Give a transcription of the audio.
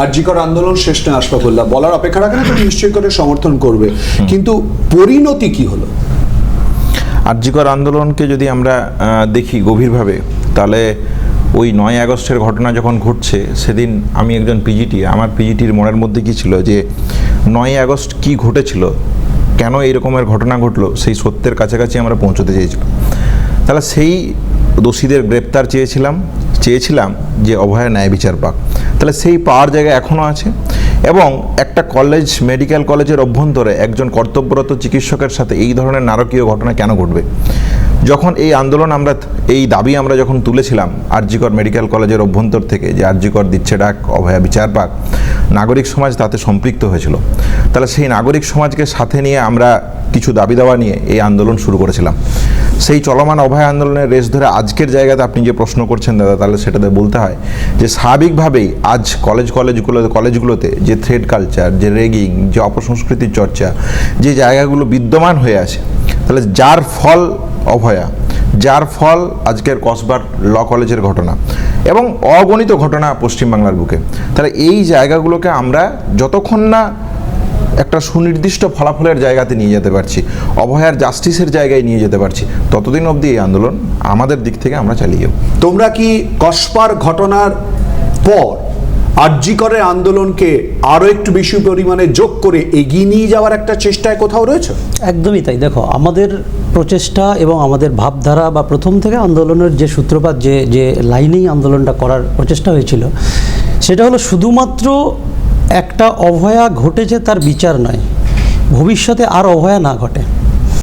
আরজিকর আন্দোলন শেষ নয় আশফাকুল্লাহ, বলার অপেক্ষা রাখে না, তুমি নিশ্চয়ই করে সমর্থন করবে, কিন্তু পরিণতি কি হলো? আরজিকর আন্দোলনকে যদি আমরা দেখি গভীরভাবে, তাহলে ওই 9 আগস্টের ঘটনা যখন ঘটছে, সেদিন আমি একজন পিজিটি, আমার পিজিটির মনের মধ্যে কী ছিল যে 9 আগস্ট কি ঘটেছিল, কেন এই রকমের ঘটনা ঘটলো, সেই সত্যের কাছাকাছি আমরা পৌঁছতে চেয়েছিলাম। তাহলে সেই দোষীদের গ্রেপ্তার চেয়েছিলাম যে অভয়া ন্যায় বিচার পাক। তাহলে সেই পাওয়ার জায়গা এখনও আছে। এবং একটা কলেজ, মেডিকেল কলেজের অভ্যন্তরে একজন কর্তব্যরত চিকিৎসকের সাথে এই ধরনের নারকীয় ঘটনা কেন ঘটবে? যখন এই আন্দোলন এই দাবি আমরা যখন তুলেছিলাম আরজিকর মেডিকেল কলেজের অভ্যন্তর থেকে, যে আরজিকর দিচ্ছে ডাক, অভয়া বিচার পাক, নাগরিক সমাজ তাতে সম্পৃক্ত হয়েছিল। তাহলে সেই নাগরিক সমাজকে সাথে নিয়ে আমরা কিছু দাবি দাওয়া নিয়ে এই আন্দোলন শুরু করেছিলাম। সেই চলমান অভয়া আন্দোলনের রেস ধরে আজকের জায়গাতে আপনি যে প্রশ্ন করছেন দাদা, তাহলে সেটাতে বলতে হয় যে স্বাভাবিকভাবেই আজ কলেজগুলোতে যে থ্রেড কালচার, যে রেগিং, যে অপসংস্কৃতির চর্চা, যে জায়গাগুলো বিদ্যমান হয়ে আছে, তাহলে যার ফল অভয়া, যার ফল আজকের কসবার ল কলেজের ঘটনা এবং অগণিত ঘটনা পশ্চিমবাংলার বুকে। তাহলে এই জায়গাগুলোকে আমরা যতক্ষণ না একটা সুনির্দিষ্ট ফলাফলের জায়গাতে নিয়ে যেতে পারছি, অভয়ার জাস্টিসের জায়গায় নিয়ে যেতে পারছি, ততদিন অবধি এই আন্দোলন আমাদের দিক থেকে আমরা চালিয়ে যাব। তোমরা কি কসবার ঘটনার পর আরজিকরের আন্দোলনকে আরও একটু বেশি পরিমাণে যোগ করে এগিয়ে নিয়ে যাওয়ার একটা চেষ্টায় কোথাও রয়েছে? একদমই তাই। দেখো, আমাদের প্রচেষ্টা এবং আমাদের ভাবধারা বা প্রথম থেকে আন্দোলনের যে সূত্রপাত, যে লাইনেই আন্দোলনটা করার প্রচেষ্টা হয়েছিল, সেটা হলো শুধুমাত্র একটা অভয়া ঘটেছে তার বিচার নয়, ভবিষ্যতে আর অভয়া না ঘটে।